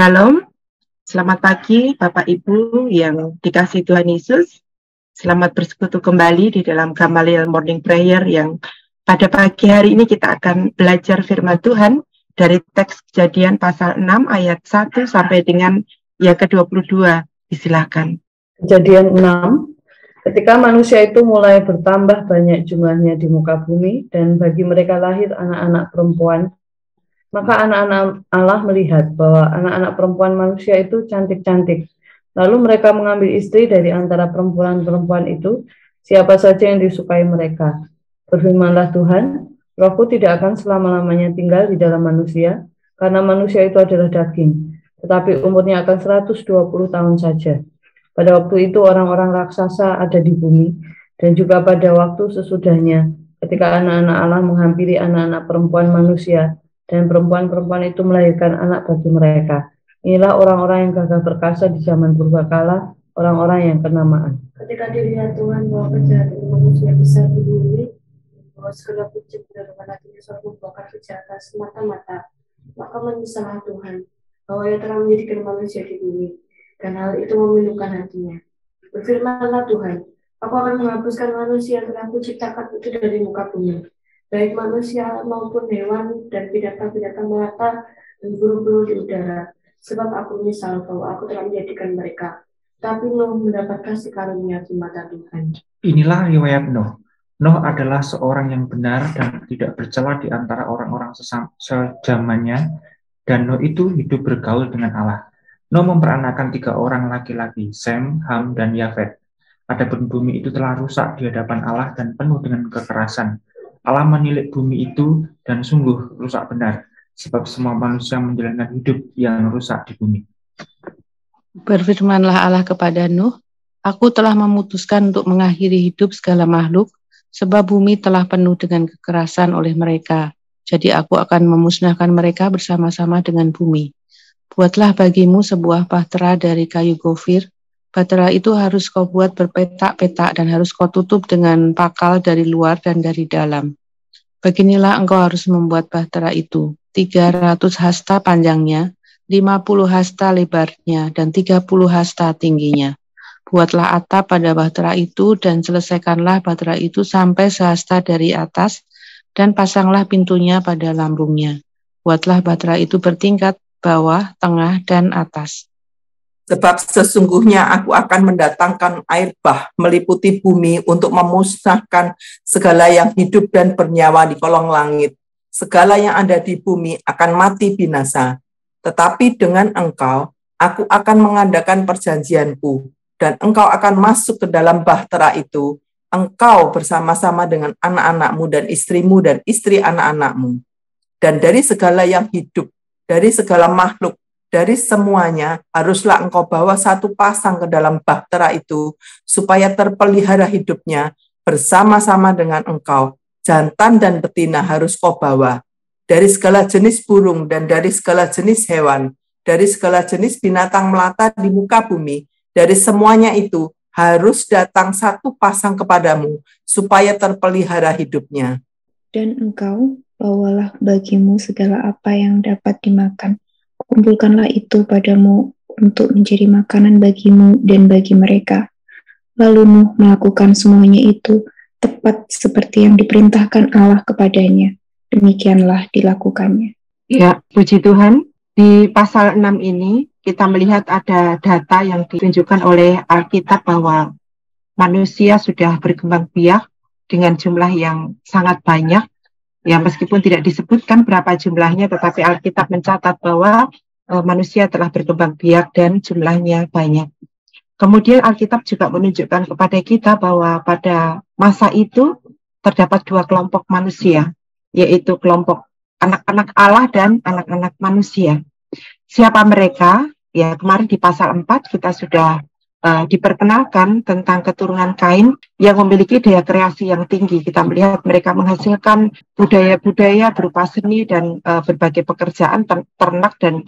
Shalom, selamat pagi Bapak Ibu yang dikasihi Tuhan Yesus. Selamat bersekutu kembali di dalam Gamaliel Morning Prayer yang pada pagi hari ini kita akan belajar firman Tuhan dari teks Kejadian pasal 6 ayat 1 sampai dengan yang ke-22. Silakan. Kejadian 6, ketika manusia itu mulai bertambah banyak jumlahnya di muka bumi dan bagi mereka lahir anak-anak perempuan, maka anak-anak Allah melihat bahwa anak-anak perempuan manusia itu cantik-cantik. Lalu mereka mengambil istri dari antara perempuan-perempuan itu, siapa saja yang disukai mereka. Berfirmanlah Tuhan, Rohku tidak akan selama-lamanya tinggal di dalam manusia, karena manusia itu adalah daging, tetapi umurnya akan 120 tahun saja. Pada waktu itu orang-orang raksasa ada di bumi, dan juga pada waktu sesudahnya, ketika anak-anak Allah menghampiri anak-anak perempuan manusia, dan perempuan-perempuan itu melahirkan anak bagi mereka. Inilah orang-orang yang gagah perkasa di zaman purbakala, orang-orang yang kenamaan. Ketika dilihat Tuhan bahwa kejahatan manusia besar di bumi, bahwa segala puji penerimaan hatinya selalu membakar kejahatan semata-mata, maka menyesallah Tuhan bahwa ia telah menjadikan manusia di bumi, dan hal itu memilukan hatinya. Berfirmanlah Tuhan, aku akan menghapuskan manusia yang telah kuciptakan itu dari muka bumi, baik manusia maupun hewan dan binatang-binatang melata dan burung-burung di udara, sebab aku menyesal bahwa aku telah menjadikan mereka. Tapi Nuh mendapat kasih karunia di mata Tuhan. Inilah riwayat Nuh. Nuh adalah seorang yang benar dan tidak bercela di antara orang-orang sejamannya, dan Nuh itu hidup bergaul dengan Allah. Nuh memperanakan 3 orang laki-laki, Sem, Ham, dan Yafet. Adapun bumi itu telah rusak di hadapan Allah dan penuh dengan kekerasan. Allah menilik bumi itu dan sungguh rusak benar, sebab semua manusia menjalankan hidup yang rusak di bumi. Berfirmanlah Allah kepada Nuh, Aku telah memutuskan untuk mengakhiri hidup segala makhluk, sebab bumi telah penuh dengan kekerasan oleh mereka. Jadi aku akan memusnahkan mereka bersama-sama dengan bumi. Buatlah bagimu sebuah bahtera dari kayu gofir. Bahtera itu harus kau buat berpetak-petak dan harus kau tutup dengan pakal dari luar dan dari dalam. Beginilah engkau harus membuat bahtera itu. 300 hasta panjangnya, 50 hasta lebarnya, dan 30 hasta tingginya. Buatlah atap pada bahtera itu dan selesaikanlah bahtera itu sampai sehasta dari atas dan pasanglah pintunya pada lambungnya. Buatlah bahtera itu bertingkat, bawah, tengah, dan atas. Sebab sesungguhnya aku akan mendatangkan air bah meliputi bumi untuk memusnahkan segala yang hidup dan bernyawa di kolong langit. Segala yang ada di bumi akan mati binasa. Tetapi dengan engkau, aku akan mengadakan perjanjianku, dan engkau akan masuk ke dalam bahtera itu, engkau bersama-sama dengan anak-anakmu dan istrimu dan istri anak-anakmu. Dan dari segala yang hidup, dari segala makhluk, dari semuanya, haruslah engkau bawa 1 pasang ke dalam bahtera itu, supaya terpelihara hidupnya bersama-sama dengan engkau. Jantan dan betina harus kau bawa. Dari segala jenis burung dan dari segala jenis hewan, dari segala jenis binatang melata di muka bumi, dari semuanya itu harus datang 1 pasang kepadamu, supaya terpelihara hidupnya. Dan engkau bawalah bagimu segala apa yang dapat dimakan. Kumpulkanlah itu padamu untuk menjadi makanan bagimu dan bagi mereka. Lalu Nuh melakukan semuanya itu tepat seperti yang diperintahkan Allah kepadanya. Demikianlah dilakukannya. Ya, puji Tuhan. Di pasal 6 ini kita melihat ada data yang ditunjukkan oleh Alkitab bahwa manusia sudah berkembang biak dengan jumlah yang sangat banyak. Ya, meskipun tidak disebutkan berapa jumlahnya, tetapi Alkitab mencatat bahwa manusia telah berkembang biak dan jumlahnya banyak. Kemudian Alkitab juga menunjukkan kepada kita bahwa pada masa itu terdapat 2 kelompok manusia, yaitu kelompok anak-anak Allah dan anak-anak manusia. Siapa mereka? Ya, kemarin di pasal 4 kita sudah diperkenalkan tentang keturunan Kain yang memiliki daya kreasi yang tinggi. Kita melihat mereka menghasilkan budaya-budaya berupa seni dan berbagai pekerjaan ternak dan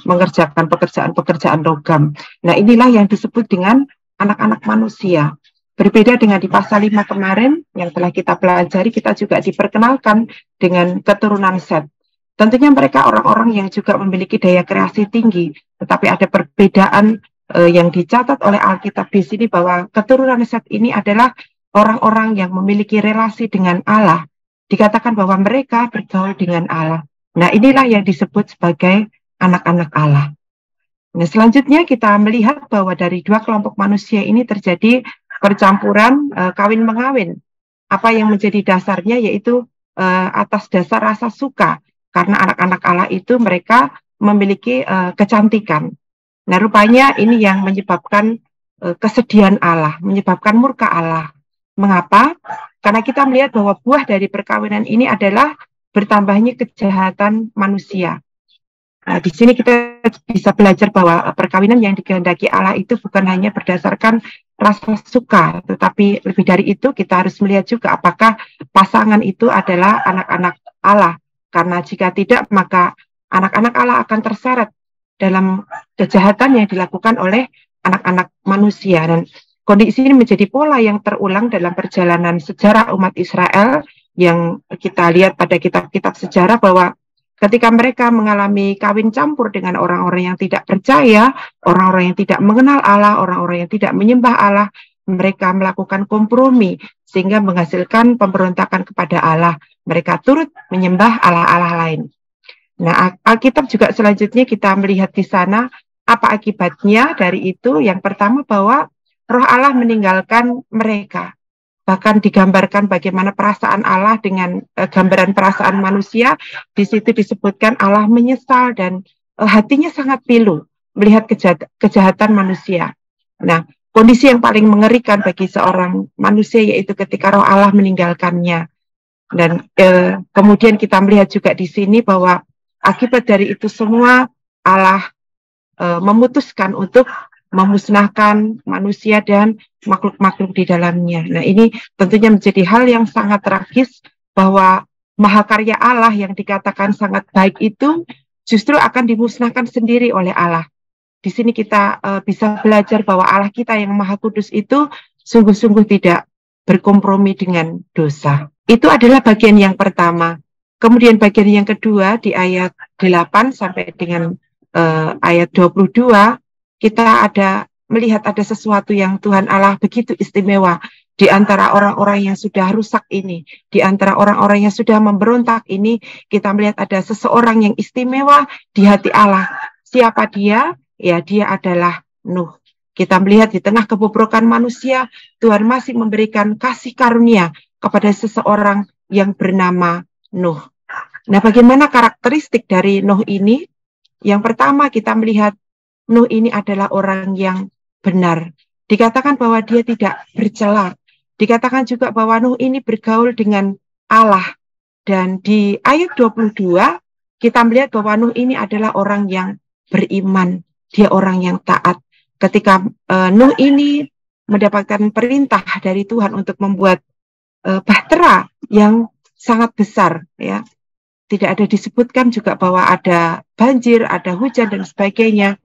mengerjakan pekerjaan-pekerjaan logam. Nah, inilah yang disebut dengan anak-anak manusia. Berbeda dengan di pasal 5 kemarin yang telah kita pelajari, kita juga diperkenalkan dengan keturunan Set. Tentunya mereka orang-orang yang juga memiliki daya kreasi tinggi, tetapi ada perbedaan yang dicatat oleh Alkitab di sini bahwa keturunan Set ini adalah orang-orang yang memiliki relasi dengan Allah. Dikatakan bahwa mereka bergaul dengan Allah. Nah, inilah yang disebut sebagai anak-anak Allah. Nah, selanjutnya kita melihat bahwa dari dua kelompok manusia ini terjadi percampuran kawin-mengawin. Apa yang menjadi dasarnya yaitu atas dasar rasa suka. Karena anak-anak Allah itu mereka memiliki kecantikan. Nah, rupanya ini yang menyebabkan kesedihan Allah, menyebabkan murka Allah. Mengapa? Karena kita melihat bahwa buah dari perkawinan ini adalah bertambahnya kejahatan manusia. Nah, di sini kita bisa belajar bahwa perkawinan yang dikehendaki Allah itu bukan hanya berdasarkan rasa suka, tetapi lebih dari itu kita harus melihat juga apakah pasangan itu adalah anak-anak Allah. Karena jika tidak, maka anak-anak Allah akan terseret dalam kejahatan yang dilakukan oleh anak-anak manusia. Dan kondisi ini menjadi pola yang terulang dalam perjalanan sejarah umat Israel yang kita lihat pada kitab-kitab sejarah bahwa ketika mereka mengalami kawin campur dengan orang-orang yang tidak percaya, orang-orang yang tidak mengenal Allah, orang-orang yang tidak menyembah Allah, mereka melakukan kompromi sehingga menghasilkan pemberontakan kepada Allah. Mereka turut menyembah Allah-Allah lain. Nah, Alkitab juga selanjutnya kita melihat di sana apa akibatnya dari itu. Yang pertama bahwa Roh Allah meninggalkan mereka. Bahkan digambarkan bagaimana perasaan Allah dengan gambaran perasaan manusia. Di situ disebutkan Allah menyesal dan hatinya sangat pilu melihat kejahatan manusia. Nah, kondisi yang paling mengerikan bagi seorang manusia yaitu ketika Roh Allah meninggalkannya. Dan kemudian kita melihat juga di sini bahwa akibat dari itu semua Allah memutuskan untuk memusnahkan manusia dan makhluk-makhluk di dalamnya. Nah, ini tentunya menjadi hal yang sangat tragis bahwa mahakarya Allah yang dikatakan sangat baik itu justru akan dimusnahkan sendiri oleh Allah. Di sini kita bisa belajar bahwa Allah kita yang Maha Kudus itu sungguh-sungguh tidak berkompromi dengan dosa. Itu adalah bagian yang pertama. Kemudian bagian yang kedua di ayat 8 sampai dengan ayat 22, kita melihat ada sesuatu yang Tuhan Allah begitu istimewa di antara orang-orang yang sudah rusak ini, di antara orang-orang yang sudah memberontak ini, kita melihat ada seseorang yang istimewa di hati Allah. Siapa dia? Ya, dia adalah Nuh. Kita melihat di tengah kebobrokan manusia, Tuhan masih memberikan kasih karunia kepada seseorang yang bernama Nuh. Nah, bagaimana karakteristik dari Nuh ini? Yang pertama kita melihat Nuh ini adalah orang yang benar. Dikatakan bahwa dia tidak bercela. Dikatakan juga bahwa Nuh ini bergaul dengan Allah. Dan di ayat 22 kita melihat bahwa Nuh ini adalah orang yang beriman. Dia orang yang taat. Ketika Nuh ini mendapatkan perintah dari Tuhan untuk membuat bahtera yang sangat besar, ya. Tidak ada disebutkan juga bahwa ada banjir, ada hujan dan sebagainya.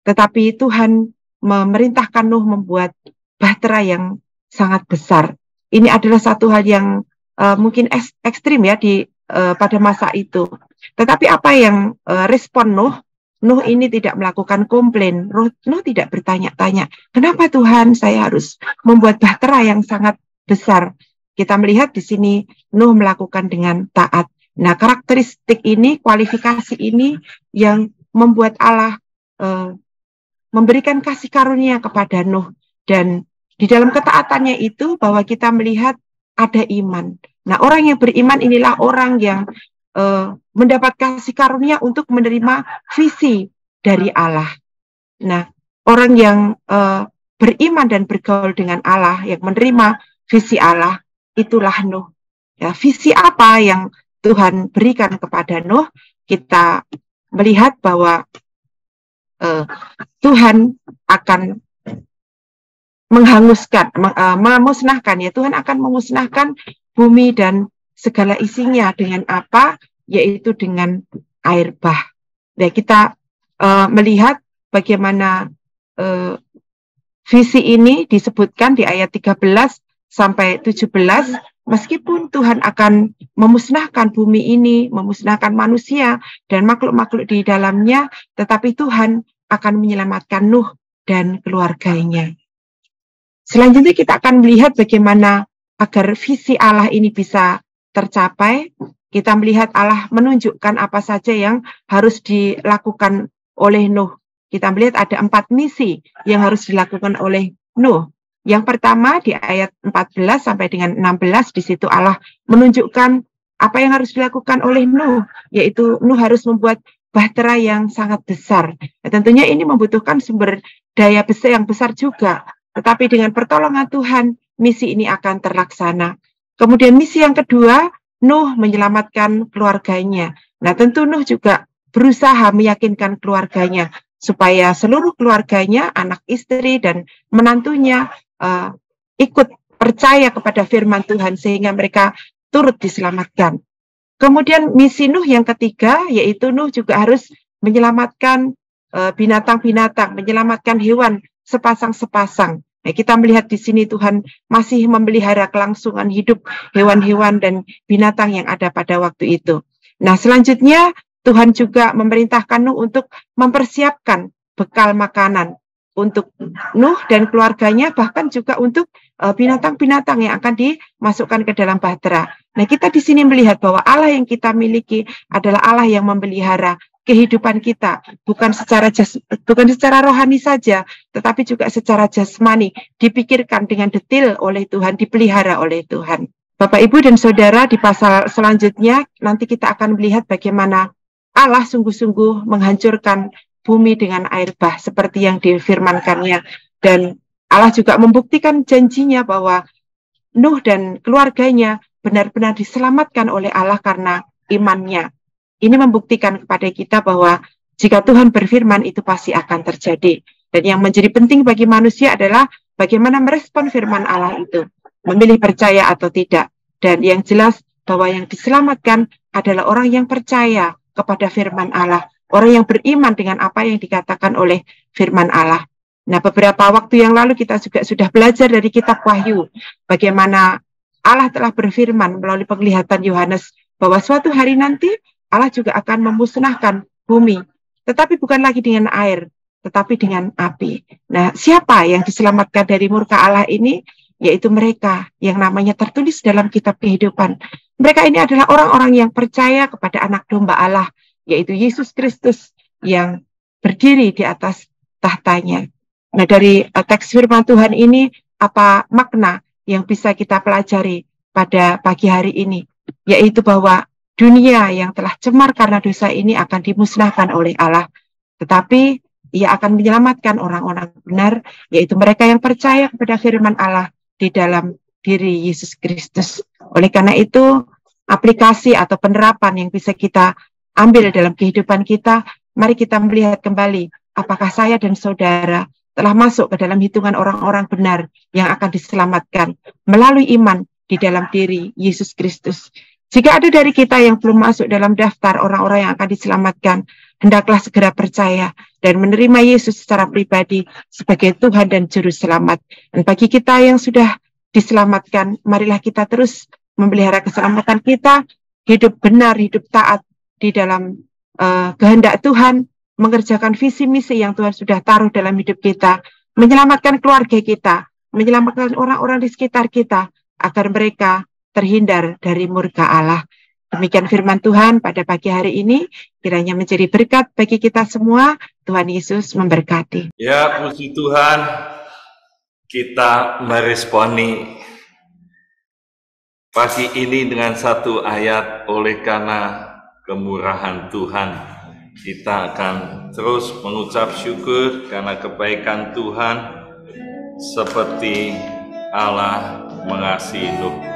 Tetapi Tuhan memerintahkan Nuh membuat bahtera yang sangat besar. Ini adalah satu hal yang mungkin ekstrim ya pada masa itu. Tetapi apa yang respon Nuh? Nuh ini tidak melakukan komplain. Nuh tidak bertanya-tanya, kenapa Tuhan saya harus membuat bahtera yang sangat besar? Kita melihat di sini Nuh melakukan dengan taat. Nah, karakteristik ini, kualifikasi ini yang membuat Allah memberikan kasih karunia kepada Nuh. Dan di dalam ketaatannya itu bahwa kita melihat ada iman. Nah, orang yang beriman inilah orang yang mendapat kasih karunia untuk menerima visi dari Allah. Nah, orang yang beriman dan bergaul dengan Allah, yang menerima visi Allah, itulah Nuh. Ya, visi apa yang Tuhan berikan kepada Nuh? Kita melihat bahwa Tuhan akan memusnahkan, ya, Tuhan akan memusnahkan bumi dan segala isinya dengan apa? Yaitu dengan air bah. Ya, kita melihat bagaimana visi ini disebutkan di ayat 13 sampai 17. meskipun Tuhan akan memusnahkan bumi ini, memusnahkan manusia dan makhluk-makhluk di dalamnya, tetapi Tuhan akan menyelamatkan Nuh dan keluarganya. Selanjutnya kita akan melihat bagaimana agar visi Allah ini bisa tercapai. Kita melihat Allah menunjukkan apa saja yang harus dilakukan oleh Nuh. Kita melihat ada 4 misi yang harus dilakukan oleh Nuh. Yang pertama di ayat 14 sampai dengan 16, di situ Allah menunjukkan apa yang harus dilakukan oleh Nuh, yaitu Nuh harus membuat bahtera yang sangat besar. Ya, tentunya ini membutuhkan sumber daya besar yang besar juga, tetapi dengan pertolongan Tuhan, misi ini akan terlaksana. Kemudian misi yang kedua, Nuh menyelamatkan keluarganya. Nah, tentu Nuh juga berusaha meyakinkan keluarganya, supaya seluruh keluarganya, anak istri dan menantunya ikut percaya kepada firman Tuhan sehingga mereka turut diselamatkan. Kemudian misi Nuh yang ketiga, yaitu Nuh juga harus menyelamatkan binatang-binatang, menyelamatkan hewan sepasang-sepasang. Nah, kita melihat di sini Tuhan masih memelihara kelangsungan hidup hewan-hewan dan binatang yang ada pada waktu itu. Nah, selanjutnya Tuhan juga memerintahkan Nuh untuk mempersiapkan bekal makanan untuk Nuh dan keluarganya, bahkan juga untuk binatang-binatang yang akan dimasukkan ke dalam bahtera. Nah, kita di sini melihat bahwa Allah yang kita miliki adalah Allah yang memelihara kehidupan kita, bukan secara rohani saja, tetapi juga secara jasmani, dipikirkan dengan detail oleh Tuhan, dipelihara oleh Tuhan. Bapak, Ibu, dan Saudara, di pasal selanjutnya nanti kita akan melihat bagaimana Allah sungguh-sungguh menghancurkan bumi dengan air bah seperti yang difirmankannya, dan Allah juga membuktikan janjinya bahwa Nuh dan keluarganya benar-benar diselamatkan oleh Allah karena imannya. Ini membuktikan kepada kita bahwa jika Tuhan berfirman itu pasti akan terjadi, dan yang menjadi penting bagi manusia adalah bagaimana merespon firman Allah itu, memilih percaya atau tidak. Dan yang jelas bahwa yang diselamatkan adalah orang yang percaya kepada firman Allah, orang yang beriman dengan apa yang dikatakan oleh firman Allah. Nah, beberapa waktu yang lalu kita juga sudah belajar dari kitab Wahyu, bagaimana Allah telah berfirman melalui penglihatan Yohanes bahwa suatu hari nanti Allah juga akan memusnahkan bumi, tetapi bukan lagi dengan air, tetapi dengan api. Nah, siapa yang diselamatkan dari murka Allah ini? Yaitu mereka yang namanya tertulis dalam kitab kehidupan. Mereka ini adalah orang-orang yang percaya kepada anak domba Allah, yaitu Yesus Kristus yang berdiri di atas tahtanya. Nah, dari teks firman Tuhan ini, apa makna yang bisa kita pelajari pada pagi hari ini? Yaitu bahwa dunia yang telah cemar karena dosa ini akan dimusnahkan oleh Allah. Tetapi Ia akan menyelamatkan orang-orang benar, yaitu mereka yang percaya kepada firman Allah di dalam diri Yesus Kristus. Oleh karena itu, aplikasi atau penerapan yang bisa kita ambil dalam kehidupan kita, mari kita melihat kembali apakah saya dan saudara telah masuk ke dalam hitungan orang-orang benar yang akan diselamatkan melalui iman di dalam diri Yesus Kristus. Jika ada dari kita yang belum masuk dalam daftar orang-orang yang akan diselamatkan, hendaklah segera percaya dan menerima Yesus secara pribadi sebagai Tuhan dan Juru Selamat. Dan bagi kita yang sudah diselamatkan, marilah kita terus memelihara keselamatan kita, hidup benar, hidup taat di dalam kehendak Tuhan, mengerjakan visi misi yang Tuhan sudah taruh dalam hidup kita, menyelamatkan keluarga kita, menyelamatkan orang-orang di sekitar kita, agar mereka terhindar dari murka Allah. Demikian firman Tuhan pada pagi hari ini, kiranya menjadi berkat bagi kita semua. Tuhan Yesus memberkati. Ya, puji Tuhan, kita meresponi pagi ini dengan satu ayat. Oleh karena kemurahan Tuhan, kita akan terus mengucap syukur karena kebaikan Tuhan, seperti Allah mengasihi Nuh.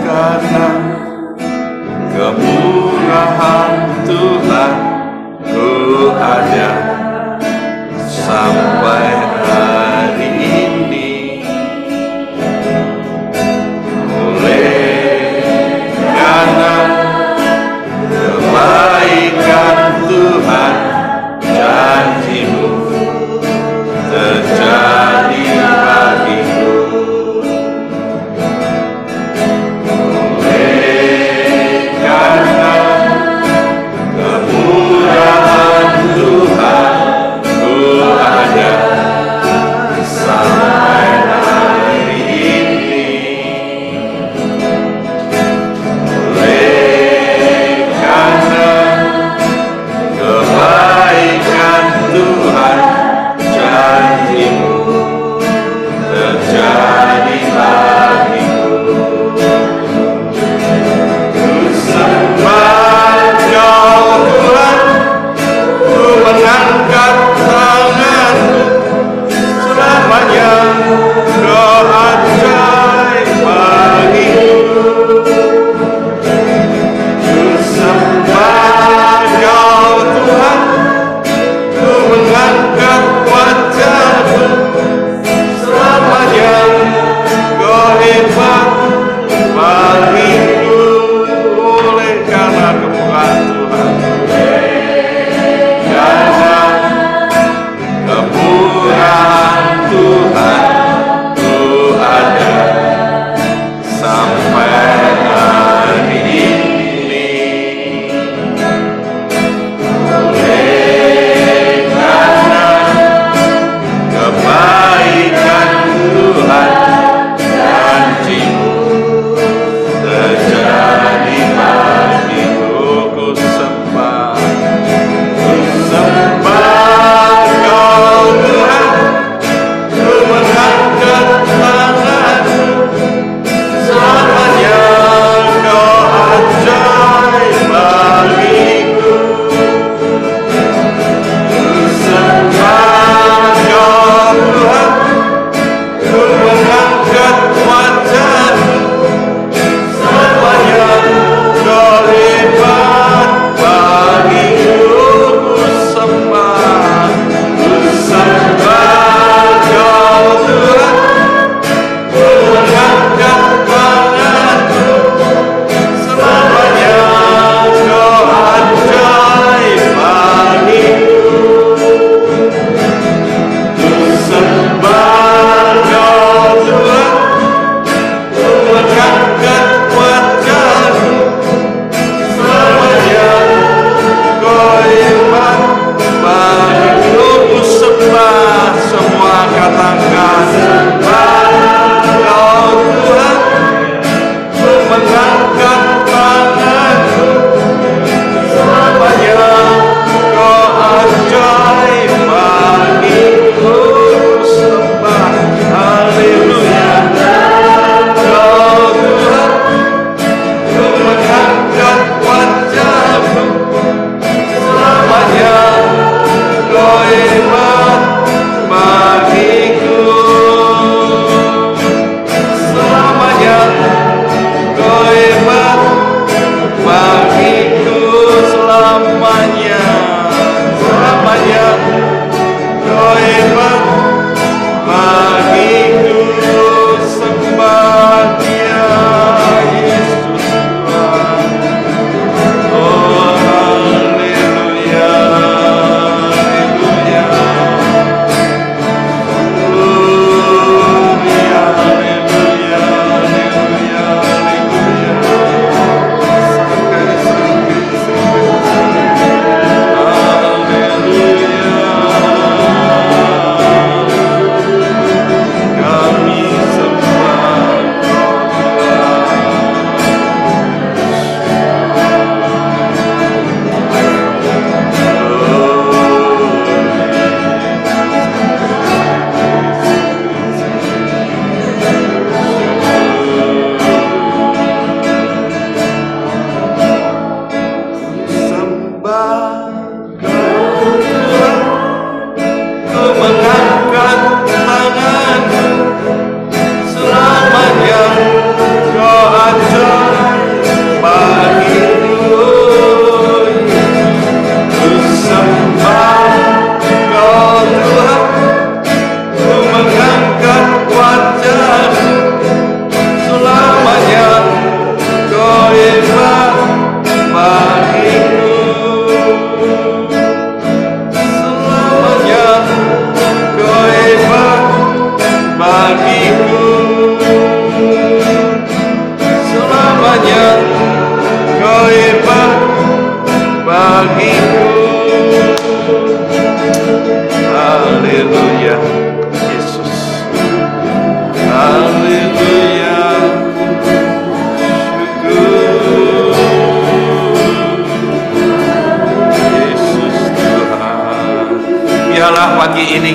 Karena kemurahan Tuhan, ku ada sampai hari ini. Oleh karena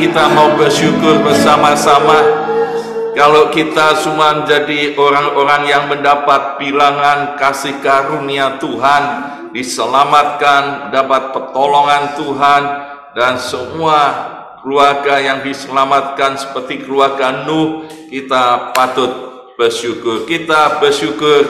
kita mau bersyukur bersama-sama. Kalau kita semua menjadi orang-orang yang mendapat bilangan kasih karunia Tuhan, diselamatkan, dapat pertolongan Tuhan, dan semua keluarga yang diselamatkan seperti keluarga Nuh, kita patut bersyukur. Kita bersyukur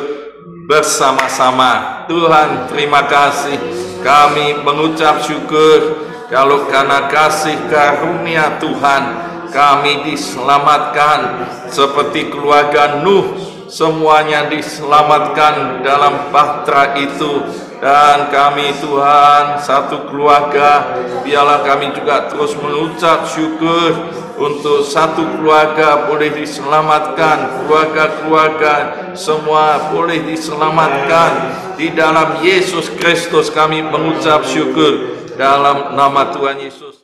bersama-sama. Tuhan, terima kasih. Kami mengucap syukur kalau karena kasih karunia Tuhan kami diselamatkan seperti keluarga Nuh, semuanya diselamatkan dalam bahtera itu. Dan kami Tuhan satu keluarga, biarlah kami juga terus mengucap syukur untuk satu keluarga boleh diselamatkan, keluarga-keluarga semua boleh diselamatkan. Di dalam Yesus Kristus kami mengucap syukur dalam nama Tuhan Yesus.